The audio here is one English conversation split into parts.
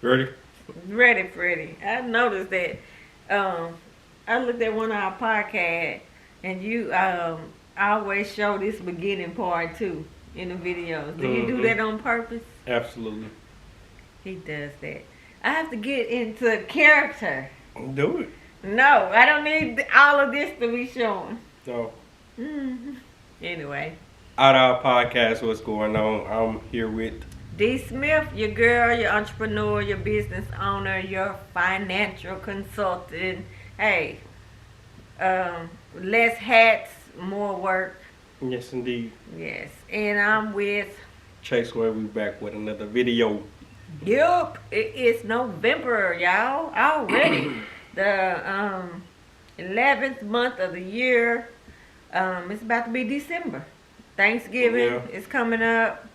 Ready? Ready, Freddie. I noticed that. I looked at one of our podcasts, and you always show this beginning part too in the videos. Do you do Mm-hmm. that on purpose? Absolutely. He does that. I have to get into character. Do it. No, I don't need all of this to be shown. So, Anyway, out of our podcast, what's going on? I'm here with. D. Smith, your girl, your entrepreneur, your business owner, your financial consultant. Hey, less hats, more work. Yes, indeed. Yes, and I'm with. Chase, where we back with another video. Yup, it's November, y'all. Already, the 11th month of the year. It's about to be December. Thanksgiving Yeah. is coming up.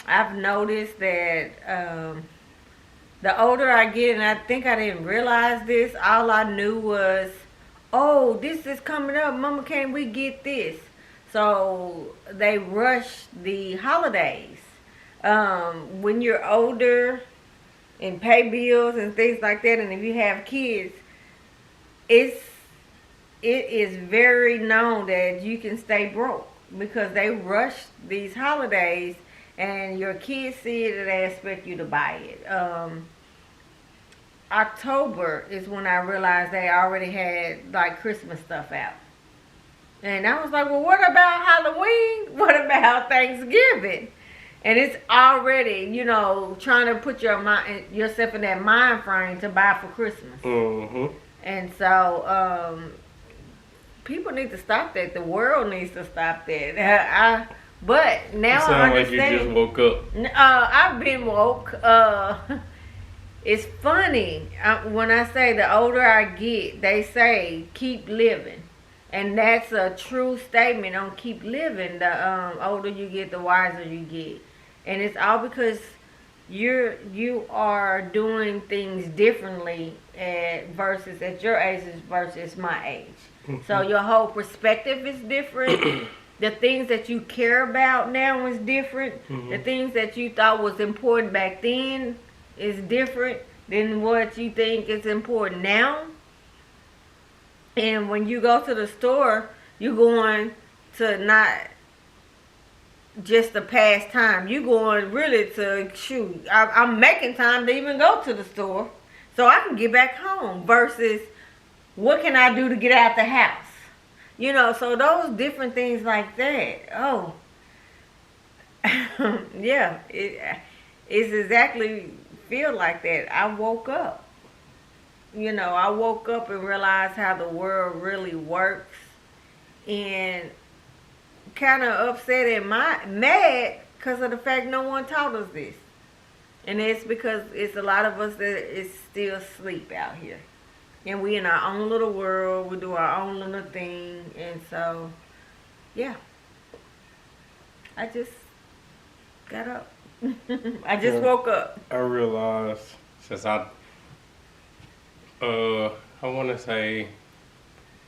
I've noticed that the older I get, and I think I didn't realize this, all I knew was, oh, this is coming up. Mama, can we get this? So they rush the holidays. When you're older and pay bills and things like that, and if you have kids, it is very known that you can stay broke because they rush these holidays and your kids see it and they expect you to buy it. October is when I realized they already had like Christmas stuff out. And I was like, well, what about Halloween? What about Thanksgiving? And it's already, trying to put yourself in that mind frame to buy for Christmas. Mm-hmm. And so, people need to stop that. The world needs to stop that. But now I Sound like understand. you just woke up. I've been woke. It's funny when I say the older I get, they say keep living, and that's a true statement on keep living. The older you get, the wiser you get, and it's all because you are doing things differently versus at your age versus my age. So your whole perspective is different. The things that you care about now is different. The things that you thought was important back then is different than what you think is important now. And when you go to the store, you're going to not just to pass time. You're going really to shoot. I'm making time to even go to the store so I can get back home versus what can I do to get out the house? So those different things like that. Oh, yeah, it's exactly feel like that. I woke up. I woke up and realized how the world really works, and kind of upset and mad because of the fact no one taught us this. And it's because it's a lot of us that is still asleep out here. And we in our own little world. We do our own little thing. And so, yeah. I just got up. I just woke up. I realized since I want to say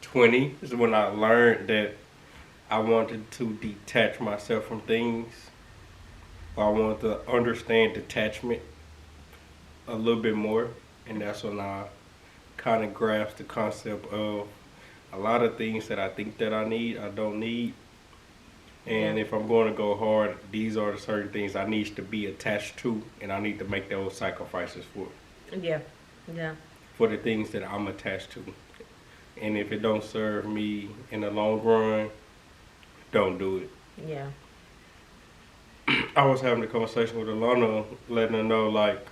20 is when I learned that I wanted to detach myself from things. I wanted to understand detachment a little bit more, and that's when I kind of grasped the concept of a lot of things that I think that I need, I don't need. And if I'm going to go hard, these are the certain things I need to be attached to, and I need to make those sacrifices for. Yeah. For the things that I'm attached to. And if it don't serve me in the long run, don't do it. Yeah. I was having a conversation with Alana, letting her know, like,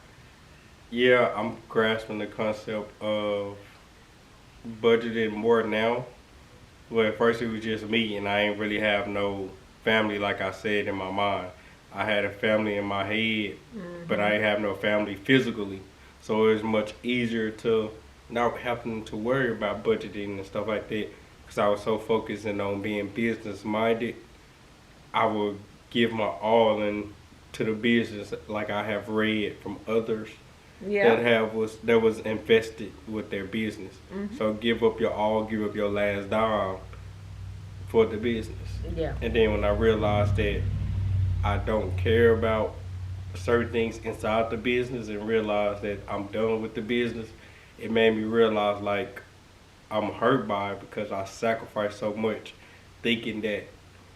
yeah, I'm grasping the concept of budgeting more now. Well, at first it was just me, and I ain't really have no family, like I said, in my mind. I had a family in my head, but I ain't have no family physically. So it was much easier to not having to worry about budgeting and stuff like that, because I was so focused on being business minded. I would give my all into the business, like I have read from others that was invested with their business. So give up your all, give up your last dime for the business. Yeah. And then when I realized that I don't care about certain things inside the business and realize that I'm done with the business, it made me realize like I'm hurt by it because I sacrificed so much thinking that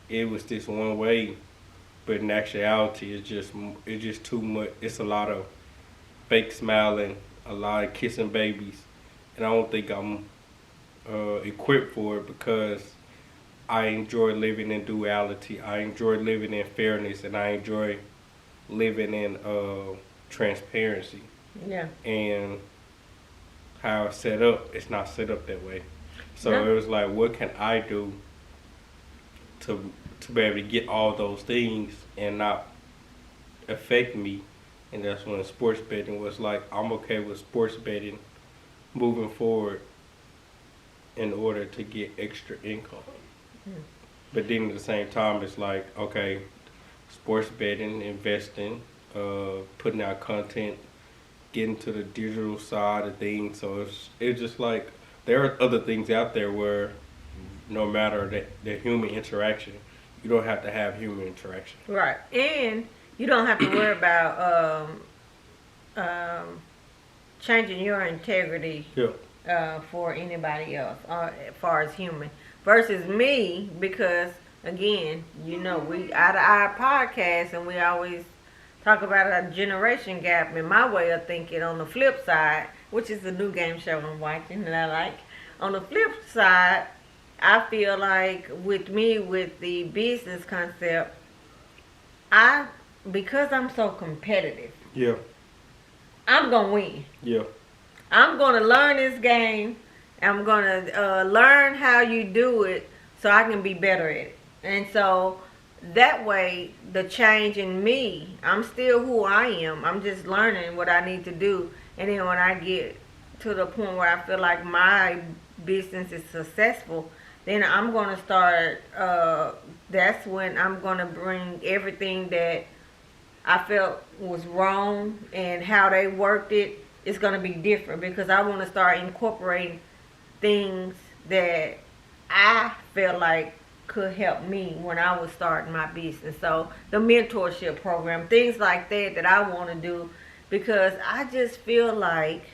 it was this one way, but in actuality it's just too much. It's a lot of fake smiling, a lot of kissing babies, and I don't think I'm equipped for it because I enjoy living in duality. I enjoy living in fairness, and I enjoy living in transparency. Yeah. And how it's set up, it's not set up that way. So No. it was like, what can I do to be able to get all those things and not affect me? And that's when sports betting was like, I'm okay with sports betting moving forward in order to get extra income. Mm. But then at the same time, it's like, okay, sports betting, investing, putting out content, getting to the digital side of things. So it's just like there are other things out there where no matter the human interaction, you don't have to have human interaction. Right. And you don't have to worry about changing your integrity Yeah. for anybody else, as far as human. Versus me, because again, you know, we out of our podcast and we always talk about a generation gap. In my way of thinking, on the flip side, which is the new game show I'm watching that I like. On the flip side, I feel like with me, with the business concept, because I'm so competitive, Yeah. I'm gonna win. Yeah. I'm gonna learn this game. I'm gonna learn how you do it so I can be better at it. And so that way, the change in me, I'm still who I am. I'm just learning what I need to do. And then when I get to the point where I feel like my business is successful, then I'm gonna start. That's when I'm gonna bring everything that I felt was wrong and how they worked it. It's gonna be different because I want to start incorporating things that I felt like could help me when I was starting my business. So the mentorship program, things like that I want to do because I just feel like,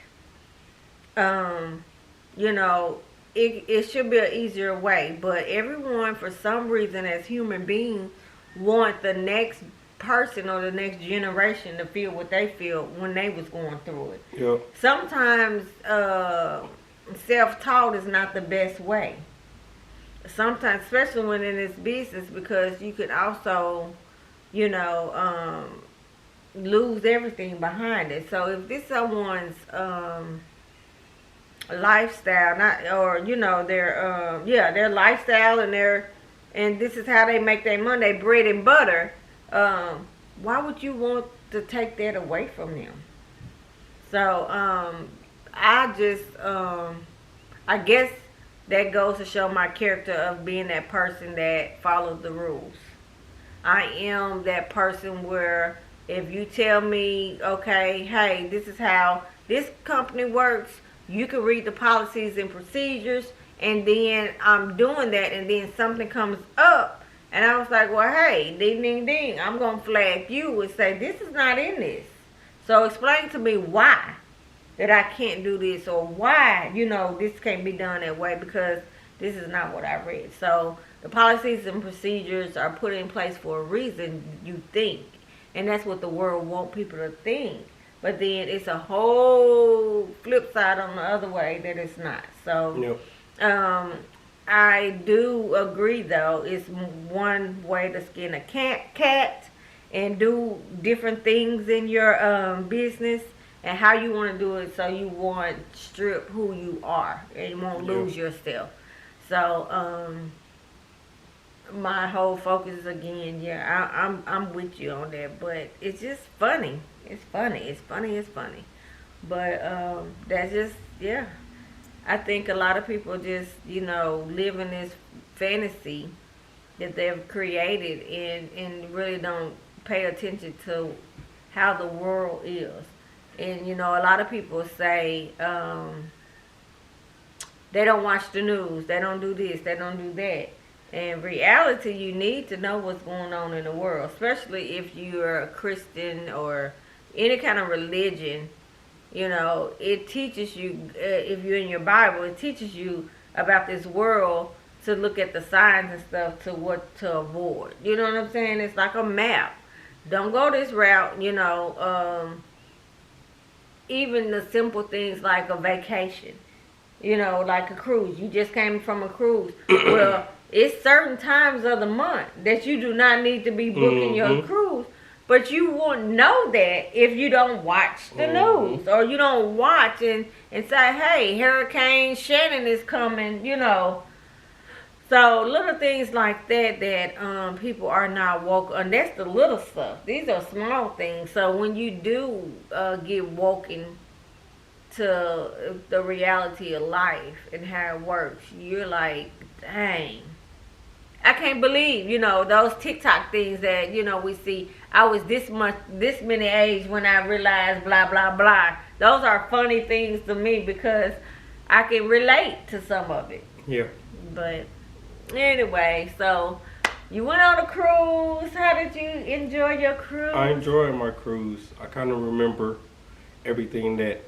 you know, it should be an easier way. But everyone, for some reason, as human beings, want the next person or the next generation to feel what they feel when they was going through it. Yeah. Sometimes self-taught is not the best way. Sometimes, especially when in this business, because you could also, you know, lose everything behind it. So if this someone's lifestyle, not or you know their lifestyle and this is how they make their money, their bread and butter. Why would you want to take that away from them? So I just I guess that goes to show my character of being that person that follows the rules. I am that person where if you tell me, okay, hey, this is how this company works, you can read the policies and procedures, and then I'm doing that, and then something comes up, and I was like, well, hey, ding, ding, ding, I'm going to flag you and say, this is not in this. So explain to me why that I can't do this, or why, you know, this can't be done that way, because this is not what I read. So the policies and procedures are put in place for a reason, you think. And that's what the world wants people to think. But then it's a whole flip side on the other way that it's not. So I do agree, though, it's one way to skin a cat and do different things in your business and how you want to do it, so you won't strip who you are and you won't lose yourself. So my whole focus is, again, I'm with you on that, but it's just funny. It's funny. But that's just, I think a lot of people just, you know, live in this fantasy that they've created and really don't pay attention to how the world is. And, you know, a lot of people say they don't watch the news, they don't do this, they don't do that. In reality, you need to know what's going on in the world, especially if you're a Christian or any kind of religion. You know, it teaches you, if you're in your Bible, it teaches you about this world to look at the signs and stuff to what to avoid. You know what I'm saying? It's like a map. Don't go this route, you know. Even the simple things like a vacation, you know, like a cruise. You just came from a cruise. Well, it's certain times of the month that you do not need to be booking your cruise. But you won't know that if you don't watch the news or you don't watch and say, hey, Hurricane Shannon is coming, you know. So little things like that people are not woke, and that's the little stuff. These are small things. So when you do get woken to the reality of life and how it works, you're like, dang. I can't believe, you know, those TikTok things that, you know, we see. I was this many age when I realized blah, blah, blah. Those are funny things to me because I can relate to some of it. Yeah. But anyway, so you went on a cruise. How did you enjoy your cruise? I enjoyed my cruise. I kind of remember everything that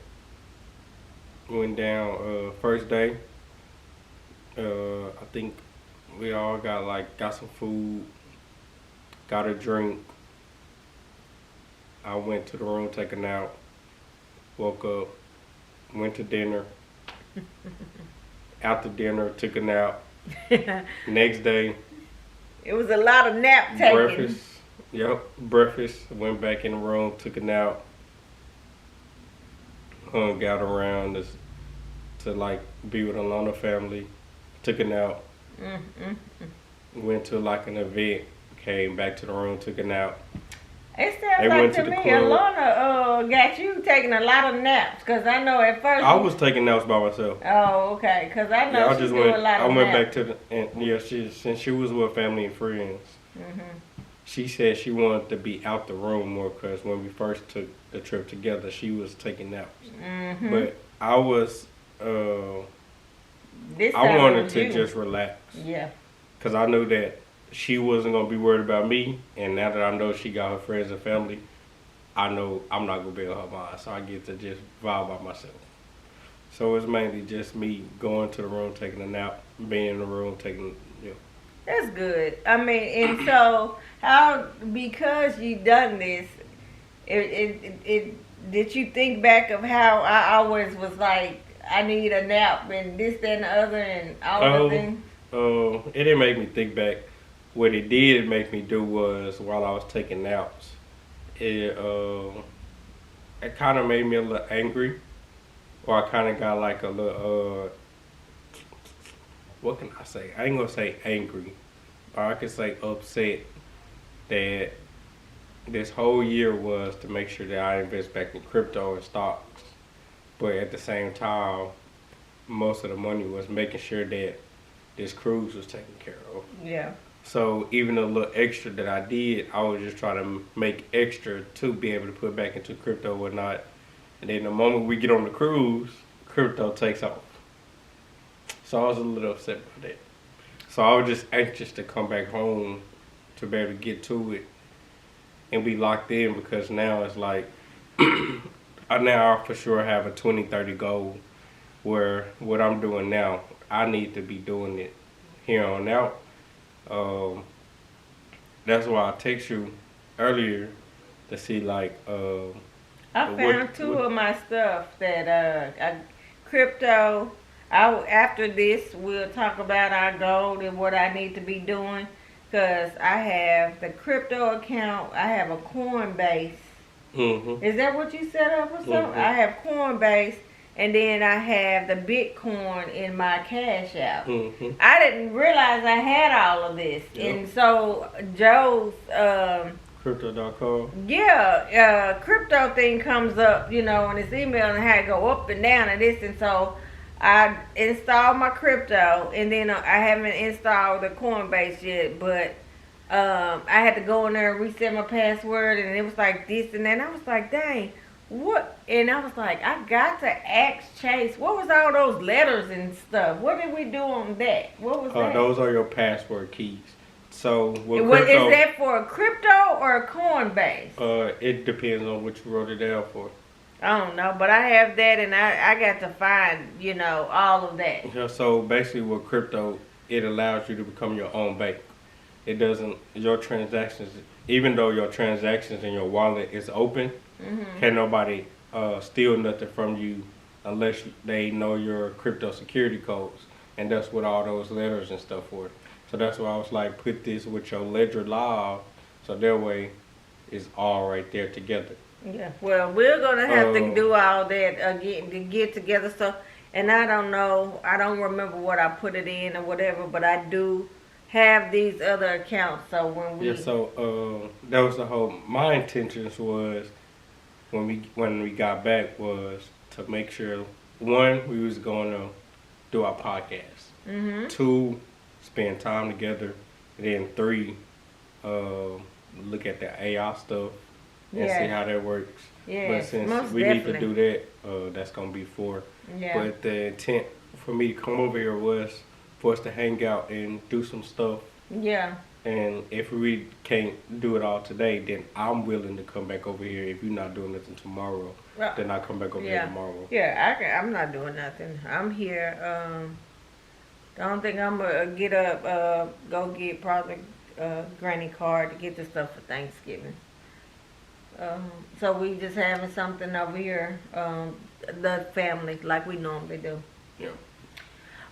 went down first day. I think we all got some food, got a drink. I went to the room, take a nap, woke up, went to dinner. After dinner, took a nap. Next day, it was a lot of nap taking. Breakfast. Yep, breakfast. Went back in the room, took a nap. Hung out around to like be with Alana family. Took a nap. Went to like an event. Came back to the room, took a nap. It sounds like to me, Alana got you taking a lot of naps. Because I know at first... I was taking naps by myself. Oh, okay. Because I know she do a lot of naps. I went back to since she was with family and friends, she said she wanted to be out the room more because when we first took the trip together, she was taking naps. But I was... I wanted to just relax. Yeah. Because I knew that she wasn't going to be worried about me. And now that I know she got her friends and family, I know I'm not going to be on her mind. So I get to just vibe by myself. So it's mainly just me going to the room, taking a nap, being in the room, taking, you know. That's good. I mean, and so, because you done this, did you think back of how I always was like, I need a nap and this, that, and the other and all the things? It didn't make me think back. What it did make me do was, while I was taking naps, it kind of made me a little angry. Or I kind of got like a little, what can I say? I ain't going to say angry. Or I could say upset that this whole year was to make sure that I invest back in crypto and stocks. But at the same time, most of the money was making sure that this cruise was taken care of. Yeah. So even a little extra that I did, I was just trying to make extra to be able to put back into crypto or whatnot. And then the moment we get on the cruise, crypto takes off. So I was a little upset by that. So I was just anxious to come back home to be able to get to it and be locked in, because now it's like, I for sure have a 2030 goal where what I'm doing now, I need to be doing it here on out. That's why I text you earlier to see like I found two of my stuff that crypto. After this, we'll talk about our goal and what I need to be doing. Cause I have the crypto account. I have a Coinbase. Is that what you set up or something? I have Coinbase, and then I have the Bitcoin in my Cash App. I didn't realize I had all of this, and so Joe's Crypto.com. Yeah, crypto thing comes up, you know, in his email, and how it go up and down and this, and so I installed my crypto, and then I haven't installed the Coinbase yet, but I had to go in there and reset my password, and it was like this and that, and I was like, dang, What? And I was like, I got to ask Chase, what was all those letters and stuff? What did we do on that? What was that? Those are your password keys. So with What is crypto, that for? A crypto or a Coinbase? it depends on what you wrote it down for. I don't know, but I have that, and I got to find, all of that. Yeah, so basically with crypto, it allows you to become your own bank. It doesn't, your transactions, even though your transactions in your wallet is open, can't nobody steal nothing from you unless they know your crypto security codes. And that's what all those letters and stuff were. So that's why I was like, put this with your Ledger Live, so that way it's all right there together. Yeah. Well, we're gonna have to do all that again to get together. So, and I don't know, I don't remember what I put it in or whatever, but I do have these other accounts. So when we Yeah, so that was the whole. My intentions was when we got back was to make sure, one, we was going to do our podcast. Two, spend time together. And then three, look at the AI stuff and see how that works. Yeah, But since most we need to definitely. do that, that's gonna be four. Yeah. But the intent for me to come over here was for us to hang out and do some stuff. Yeah. And if we can't do it all today, then I'm willing to come back over here. If you're not doing nothing tomorrow, Well, then I'll come back over here tomorrow. Yeah, I'm not doing nothing. I'm here. The only thing I'm gonna get up, go get probably Granny card to get the stuff for Thanksgiving. So we just having something over here, the family like we normally do. Yeah.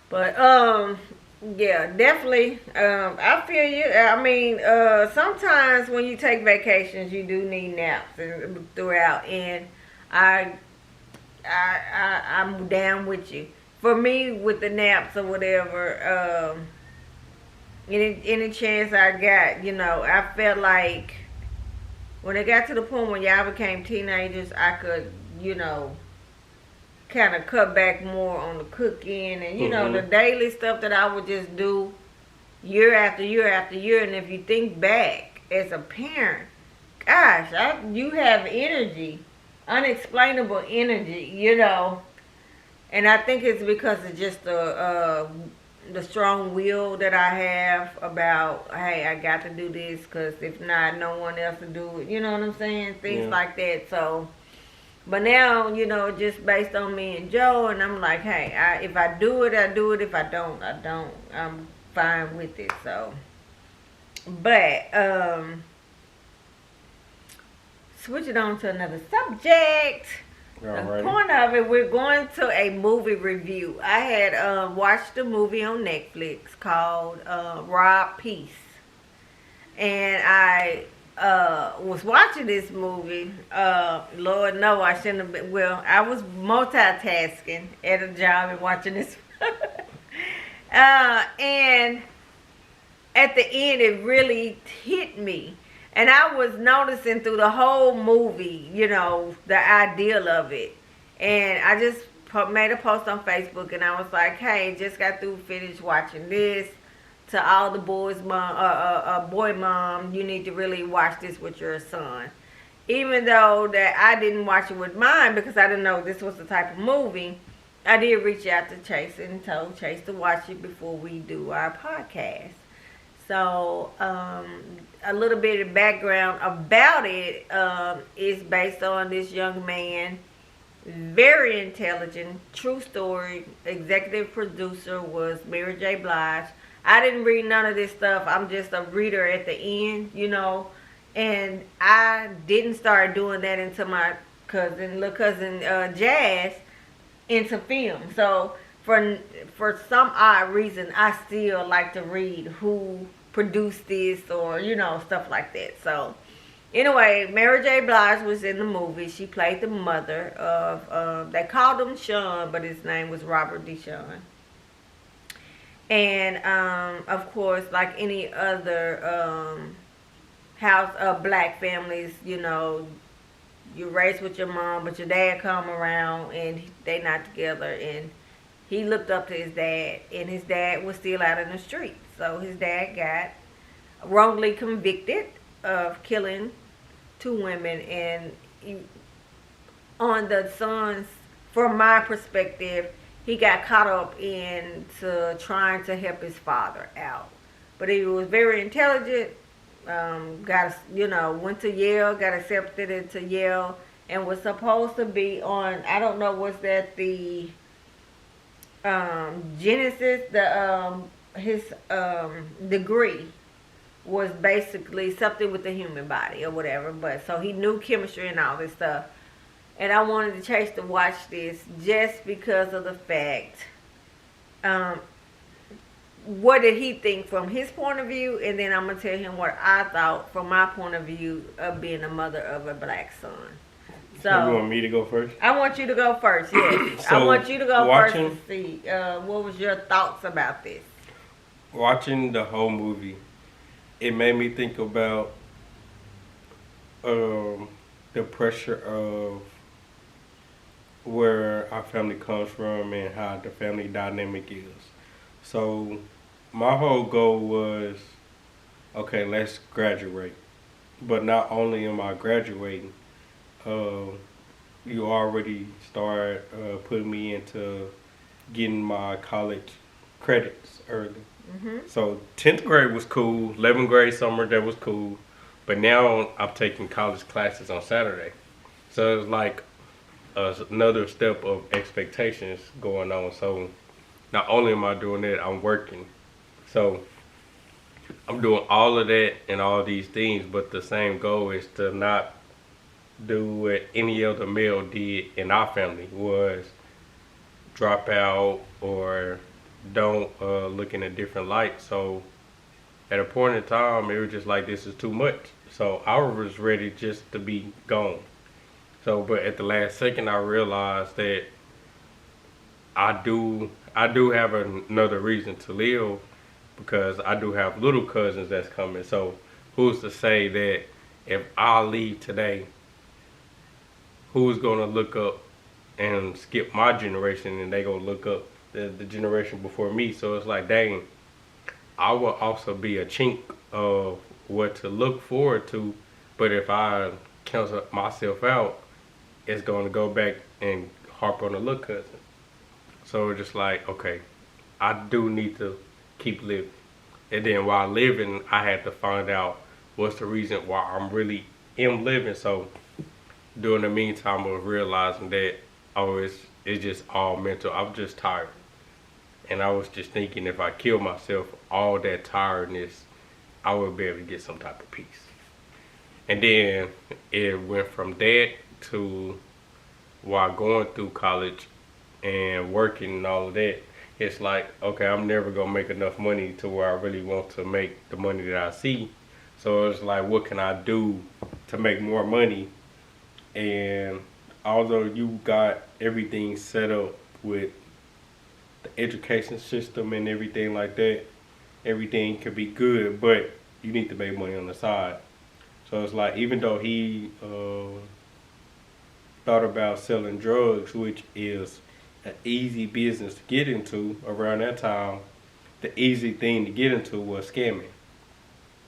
But yeah, definitely. I feel you. I mean, sometimes when you take vacations, you do need naps and throughout, and I'm down with you. For me, with the naps or whatever, any chance I got, I felt like when it got to the point when y'all became teenagers, I could, kind of cut back more on the cooking and the daily stuff that I would just do year after year after year. And if you think back as a parent, gosh, you have energy, unexplainable energy, and I think it's because of just the strong will that I have about, hey, I got to do this because if not, no one else will do it. You know what I'm saying? Things like that. So. But now, just based on me and Joe, and I'm like, hey, if I do it, I do it. If I don't, I don't. I'm fine with it. So, but switching on to another subject. Alrighty. The point of it, we're going to a movie review. I had watched a movie on Netflix called Raw Peace, and I was watching this movie. Lord, no, I shouldn't have been. Well, I was multitasking at a job and watching this. And at the end, it really hit me. And I was noticing through the whole movie, the ideal of it. And I just made a post on Facebook, and I was like, hey, just got through finished watching this. To all the boys' mom, boy mom, you need to really watch this with your son. Even though that I didn't watch it with mine because I didn't know this was the type of movie, I did reach out to Chase and told Chase to watch it before we do our podcast. So a little bit of background about it is based on this young man, very intelligent, true story. Executive producer was Mary J. Blige. I didn't read none of this stuff. I'm just a reader at the end, and I didn't start doing that until my little cousin Jazz into film. So for some odd reason, I still like to read who produced this or stuff like that. So anyway, Mary J. Blige was in the movie. She played the mother of they called him Sean, but his name was Robert Deshaun. And of course, like any other house of black families, you raised with your mom, but your dad come around and they not together. And he looked up to his dad, and his dad was still out in the streets. So his dad got wrongly convicted of killing 2 women, and on the son's, from my perspective, he got caught up into trying to help his father out. But he was very intelligent. Went to Yale, got accepted into Yale, and was supposed to be on. I don't know, was that the Genesis? His degree was basically something with the human body or whatever. But so he knew chemistry and all this stuff. And I wanted to Chase to watch this just because of the fact, what did he think from his point of view, and then I'm gonna tell him what I thought from my point of view of being a mother of a black son. So you want me to go first? I want you to go first. Yes, I want you to go first to see what was your thoughts about this. Watching the whole movie, it made me think about the pressure of where our family comes from and how the family dynamic is. So my whole goal was, okay, let's graduate. But not only am I graduating, you already start putting me into getting my college credits early. Mm-hmm. So 10th grade was cool, 11th grade summer, that was cool. But now I'm taking college classes on Saturday. So it's like another step of expectations going on. So not only am I doing that, I'm working. So I'm doing all of that and all these things, but the same goal is to not do what any other male did in our family, was drop out or don't look in a different light. So at a point in time, it was just like, this is too much. So I was ready just to be gone. So, but at the last second, I realized that I do have another reason to live, because I do have little cousins that's coming. So who's to say that if I leave today, who's gonna look up and skip my generation, and they gonna look up the generation before me? So it's like, dang, I will also be a chink of what to look forward to. But if I cancel myself out, it's gonna go back and harp on the little cousin. So it's just like, okay, I do need to keep living. And then while living, I had to find out what's the reason why I'm really am living. So during the meantime of realizing that, oh, it's just all mental. I'm just tired. And I was just thinking, if I kill myself, all that tiredness, I would be able to get some type of peace. And then it went from that to while going through college and working and all of that, it's like, okay, I'm never gonna make enough money to where I really want to make the money that I see. So it's like, what can I do to make more money? And although you got everything set up with the education system and everything like that, everything could be good, but you need to make money on the side. So it's like, even though he thought about selling drugs, which is an easy business to get into around that time, the easy thing to get into was scamming.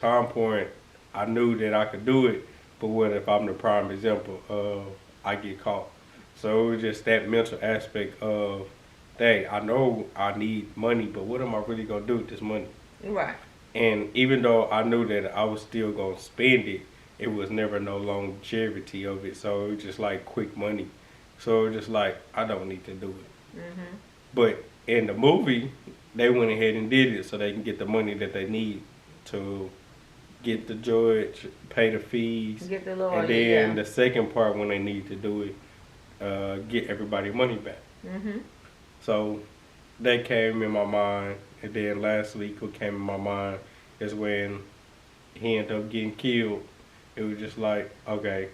Time point, I knew that I could do it, but what if I'm the prime example of I get caught? So it was just that mental aspect of, dang, I know I need money, but what am I really gonna do with this money? Right. And even though I knew that I was still gonna spend it, it was never no longevity of it. So it was just like quick money. So it was just like, I don't need to do it. Mm-hmm. But in the movie, they went ahead and did it so they can get the money that they need to get the judge, pay the fees, Get the lawyer, and then yeah. the second part when they need to do it, get everybody money back. Mm-hmm. So that came in my mind, and then last week what came in my mind is when he ended up getting killed. It was just like, okay,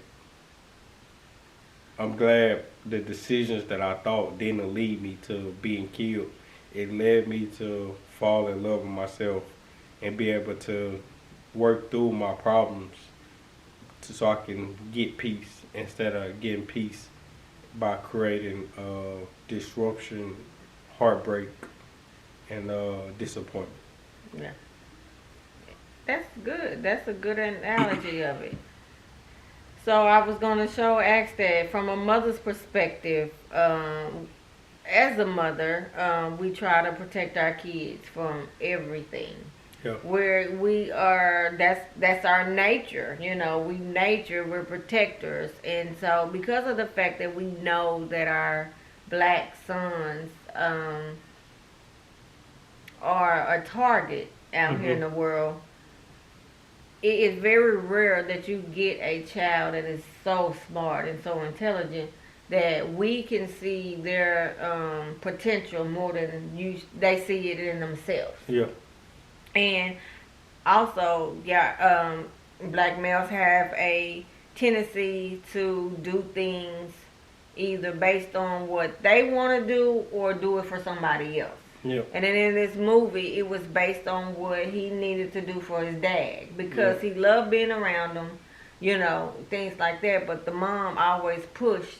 I'm glad the decisions that I thought didn't lead me to being killed. It led me to fall in love with myself and be able to work through my problems so I can get peace instead of getting peace by creating disruption, heartbreak, and disappointment. Yeah. That's good. That's a good analogy of it. So I was gonna ask that from a mother's perspective. As a mother, we try to protect our kids from everything. Yeah. Where we are, that's our nature. We're protectors, and so because of the fact that we know that our black sons are a target out here in the world, it is very rare that you get a child that is so smart and so intelligent that we can see their potential more than they see it in themselves. Yeah. And also, yeah, black males have a tendency to do things either based on what they want to do or do it for somebody else. Yeah. And then in this movie, it was based on what he needed to do for his dad because he loved being around him, things like that. But the mom always pushed.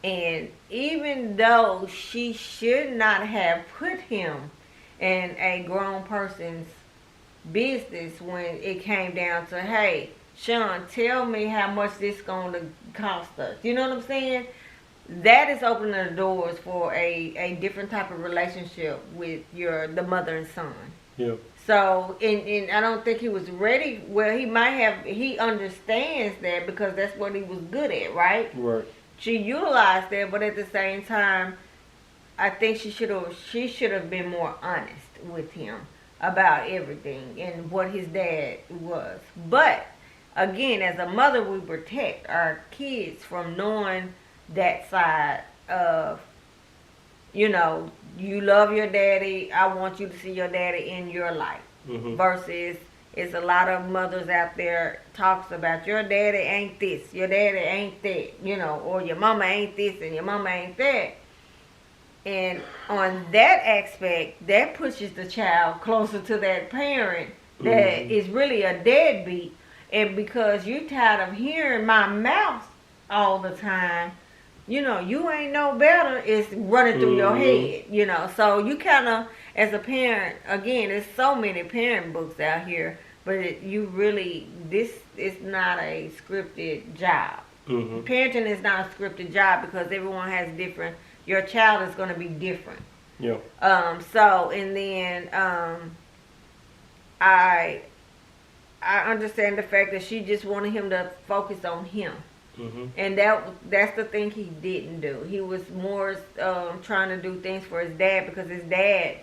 And even though she should not have put him in a grown person's business when it came down to, hey, Sean, tell me how much this going to cost us. You know what I'm saying? That is opening the doors for a different type of relationship with the mother and son. Yeah. So, and I don't think he was ready. Well, he understands that because that's what he was good at, right? Right. She utilized that, but at the same time, I think she should have been more honest with him about everything and what his dad was. But again, as a mother, we protect our kids from knowing that side of, you love your daddy. I want you to see your daddy in your life. Versus, it's a lot of mothers out there talks about your daddy ain't this, your daddy ain't that, or your mama ain't this and your mama ain't that. And on that aspect, that pushes the child closer to that parent that is really a deadbeat. And because you're tired of hearing my mouth all the time, you ain't no better, it's running through your head, So you kind of, as a parent, again, there's so many parent books out here, but this is not a scripted job. Parenting is not a scripted job because everyone has your child is going to be different. Yeah. So, and then, I understand the fact that she just wanted him to focus on him. And that's the thing he didn't do. He was more trying to do things for his dad because his dad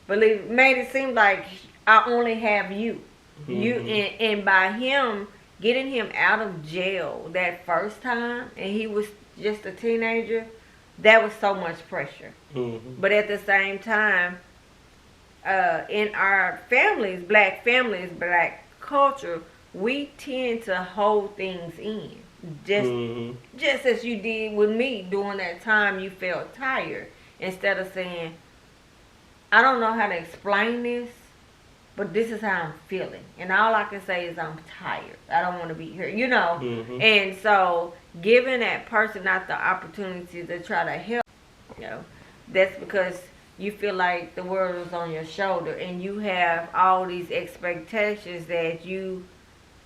made it seem like I only have you. And by him getting him out of jail that first time, and he was just a teenager, that was so much pressure. But at the same time, in our families, black culture, we tend to hold things in. Just as you did with me during that time you felt tired. Instead of saying, I don't know how to explain this, but this is how I'm feeling. And all I can say is I'm tired. I don't want to be here, And so giving that person not the opportunity to try to help, that's because you feel like the world is on your shoulder and you have all these expectations that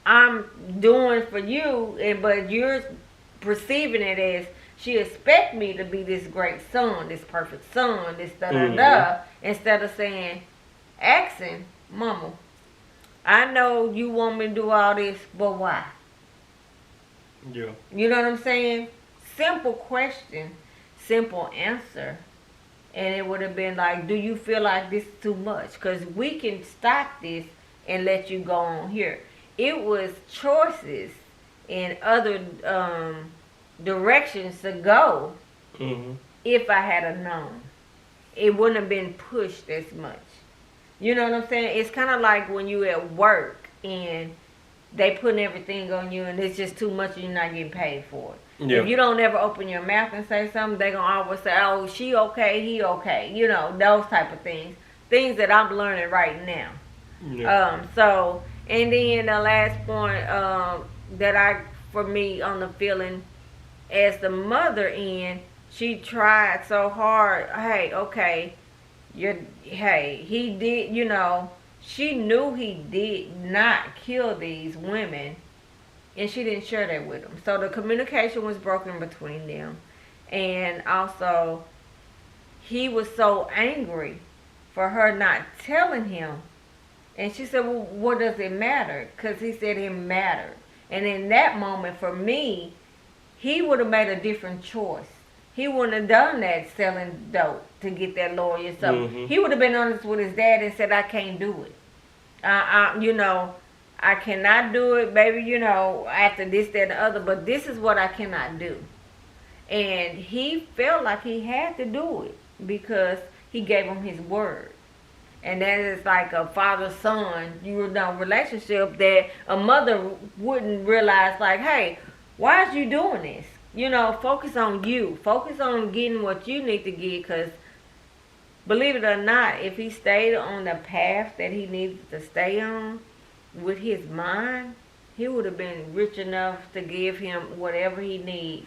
I'm doing for you, but you're perceiving it as she expect me to be this great son, this perfect son, this da-da-da, instead of saying, asking, Mama, I know you want me to do all this, but why? Yeah. You know what I'm saying? Simple question, simple answer. And it would have been like, do you feel like this is too much? Because we can stop this and let you go on here. It was choices in other directions to go if I had known. It wouldn't have been pushed as much. You know what I'm saying? It's kind of like when you at work and they putting everything on you and it's just too much and you're not getting paid for it. Yeah. If you don't ever open your mouth and say something, they going to always say, oh, she okay, he okay. Those type of things. Things that I'm learning right now. Yeah. And then the last point for me on the feeling, as the mother she tried so hard. Hey, okay, he did, she knew he did not kill these women and she didn't share that with him. So the communication was broken between them, and also he was so angry for her not telling him. And she said, well, what does it matter? Because he said it mattered. And in that moment, for me, he would have made a different choice. He wouldn't have done that selling dope to get that lawyer. So he would have been honest with his dad and said, I can't do it. I cannot do it, baby, after this, that, and the other. But this is what I cannot do. And he felt like he had to do it because he gave him his word. And that is like a father-son, relationship that a mother wouldn't realize, like, hey, why is you doing this? Focus on you. Focus on getting what you need to get, because believe it or not, if he stayed on the path that he needed to stay on with his mind, he would have been rich enough to give him whatever he needs.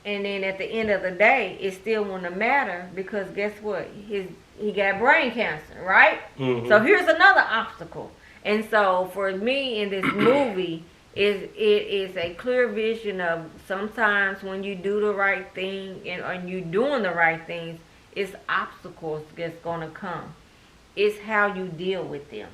And then at the end of the day, it still wouldn't matter, because guess what? He got brain cancer, right? So here's another obstacle. And so for me in this movie, it is a clear vision of sometimes when you do the right thing and you doing the right things, it's obstacles that's going to come. It's how you deal with them.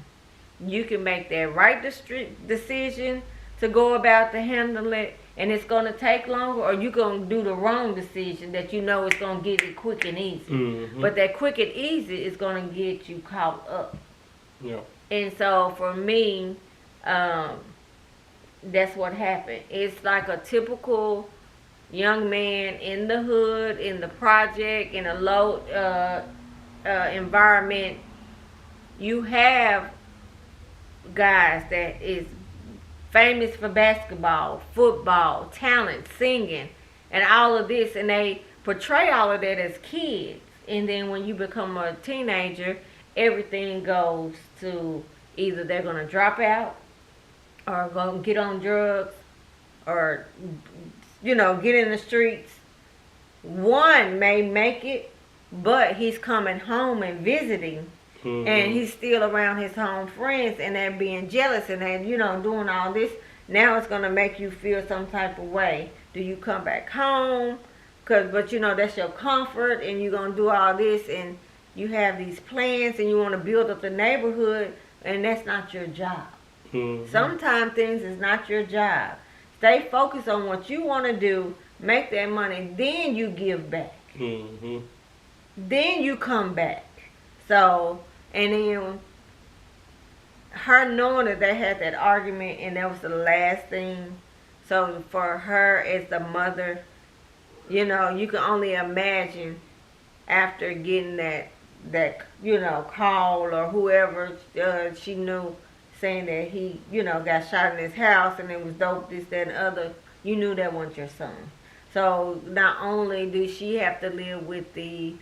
You can make that right decision to go about to handle it, and it's going to take longer, or you're going to do the wrong decision that you know is going to get it quick and easy. But that quick and easy is going to get you caught up. Yeah. And so for me, that's what happened. It's like a typical young man in the hood, in the project, in a low environment. You have guys that is famous for basketball, football, talent, singing, and all of this, and they portray all of that as kids. And then when you become a teenager, everything goes to either they're going to drop out or go get on drugs or, get in the streets. One may make it, but he's coming home and visiting. And he's still around his home friends, and they're being jealous, and they're, doing all this. Now it's going to make you feel some type of way. Do you come back home? But that's your comfort, and you're going to do all this, and you have these plans, and you want to build up the neighborhood, and that's not your job. Sometimes things is not your job. Stay focused on what you want to do, make that money, then you give back. Then you come back. So, and then her knowing that they had that argument and that was the last thing. So for her as the mother, you can only imagine after getting that call or whoever she knew saying that he, got shot in his house and it was dope, this, that, and other. You knew that wasn't your son. So not only did she have to live with the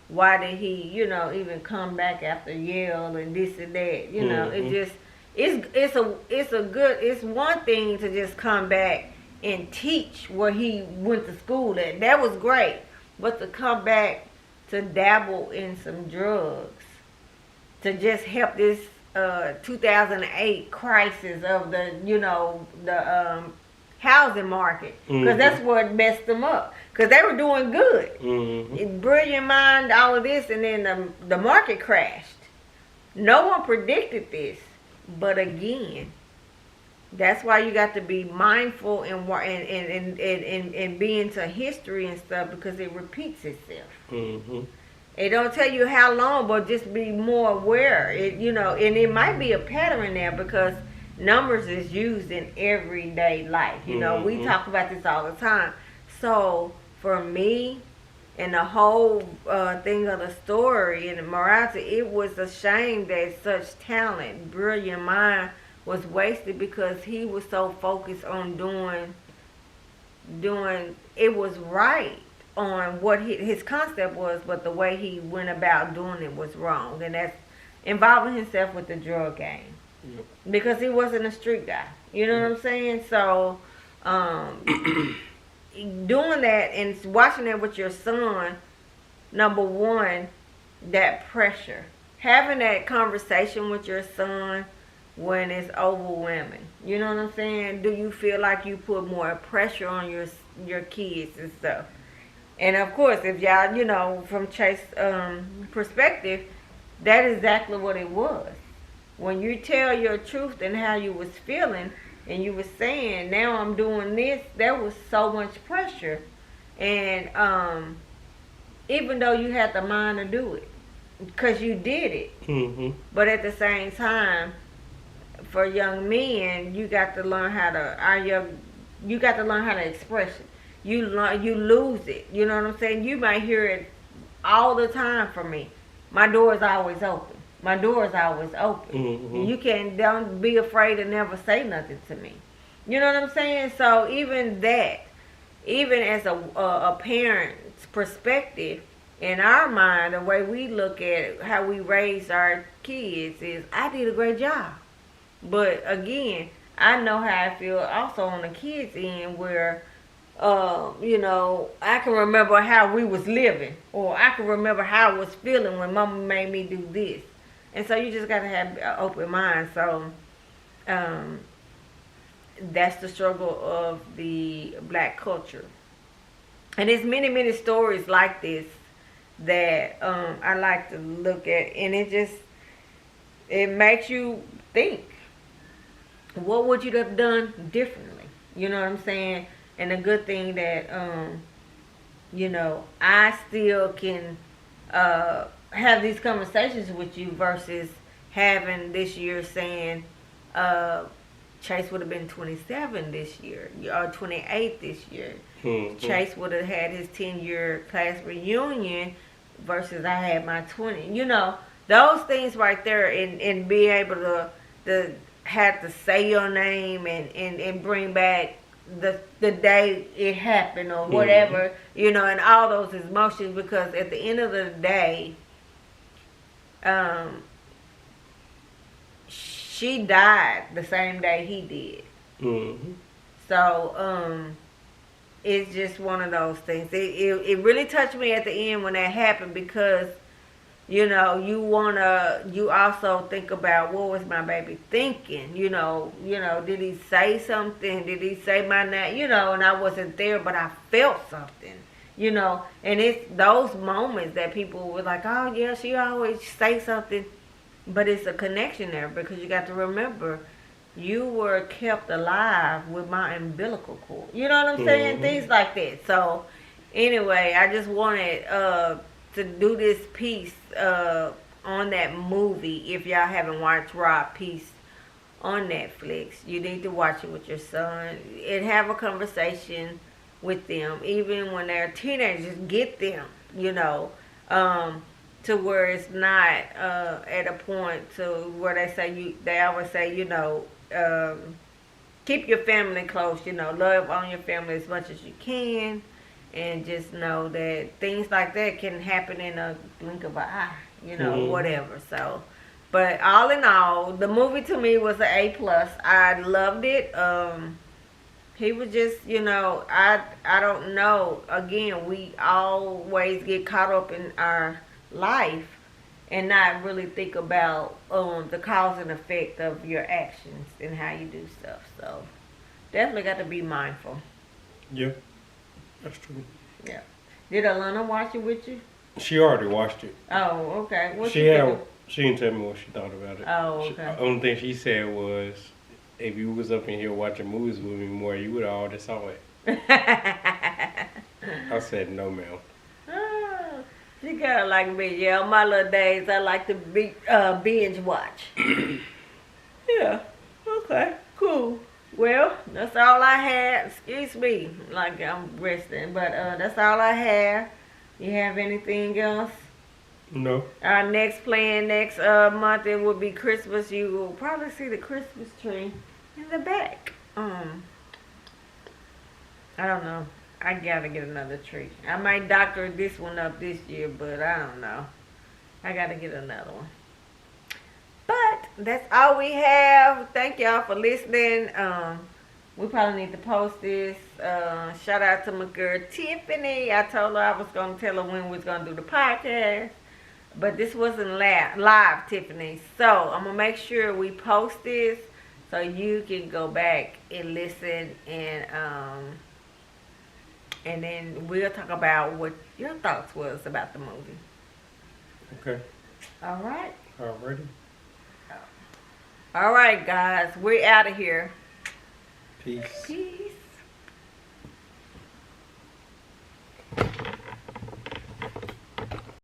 why did he, even come back after Yale and this and that, it just, it's one thing to just come back and teach where he went to school at. That was great. But to come back to dabble in some drugs, to just help this 2008 crisis of the housing market, because that's what messed them up, because they were doing good. Brilliant mind, all of this, and then the market crashed. No one predicted this, but again, that's why you got to be mindful and be into history and stuff, because it repeats itself. It don't tell you how long, but just be more aware. And it might be a pattern there, because numbers is used in everyday life. We talk about this all the time. So for me, and the whole thing of the story and the morality, it was a shame that such talent, brilliant mind was wasted, because he was so focused on doing it was right on what his concept was, but the way he went about doing it was wrong, and that's involving himself with the drug game. Because he wasn't a street guy. You know what I'm saying? So, doing that and watching that with your son, number one, that pressure. Having that conversation with your son, when it's overwhelming? You know what I'm saying? Do you feel like you put more pressure on your kids and stuff? And of course, if y'all, from Chase perspective, that is exactly what it was. When you tell your truth and how you was feeling, and you was saying, now I'm doing this, there was so much pressure. And even though you had the mind to do it, because you did it. Mm-hmm. But at the same time, for young men, you got to learn how to express it. You lose it. You know what I'm saying? You might hear it all the time from me. My door is always open. My door is always open. Mm-hmm. Don't be afraid to never say nothing to me. You know what I'm saying? So even as a parent's perspective, in our mind, the way we look at how we raise our kids is, I did a great job. But again, I know how I feel also on the kids' end, where I can remember how we was living, or I can remember how I was feeling when mama made me do this. And so you just got to have an open mind. So that's the struggle of the black culture. And there's many, many stories like this that I like to look at. And it makes you think, what would you have done differently? You know what I'm saying? And the good thing that, I still can have these conversations with you versus having this year saying Chase would have been 27 this year, or 28 this year. Mm-hmm. Chase would have had his 10-year class reunion versus I had my 20. Those things right there, and being able to have to say your name and bring back the day it happened or whatever, and all those emotions, because at the end of the day, she died the same day he did. Mm-hmm. So, it's just one of those things. It really touched me at the end when that happened, because, you also think about, what was my baby thinking? Did he say something? Did he say my name? And I wasn't there, but I felt something, and it's those moments that people were like, oh yeah, she always say something, but it's a connection there, because you got to remember, you were kept alive with my umbilical cord. You know what I'm saying? Mm-hmm. Things like that. So anyway, I just wanted to do this piece on that movie. If y'all haven't watched Rob Peace on Netflix, you need to watch it with your son and have a conversation with them. Even when they're teenagers, get them, to where it's not at a point to where they always say, keep your family close, love on your family as much as you can, and just know that things like that can happen in a blink of an eye, whatever. So, but all in all, the movie to me was an A+. I loved it. He was just, I don't know. Again, we always get caught up in our life and not really think about the cause and effect of your actions and how you do stuff. So definitely got to be mindful. Yeah, that's true. Yeah. Did Alana watch it with you? She already watched it. Oh, okay. What She didn't tell me what she thought about it. Oh, okay. The only thing she said was, if you was up in here watching movies with me more, you would have already saw it. I said, no, ma'am. Oh, she kind of like me. Yeah, on my little days, I like to binge watch. Yeah. Okay. Cool. Well, that's all I had. Excuse me, like I'm resting, but that's all I have. You have anything else? No. Our next plan next month, it will be Christmas. You will probably see the Christmas tree in the back. I don't know. I gotta get another tree. I might doctor this one up this year, but I don't know. I gotta get another one. But that's all we have. Thank y'all for listening. We probably need to post this. Shout out to my girl Tiffany. I told her I was gonna tell her when we was gonna do the podcast. But this wasn't live, Tiffany. So I'm gonna make sure we post this so you can go back and listen, and then we'll talk about what your thoughts was about the movie. Okay. All right. Alrighty. All right, guys. We're out of here. Peace. Peace.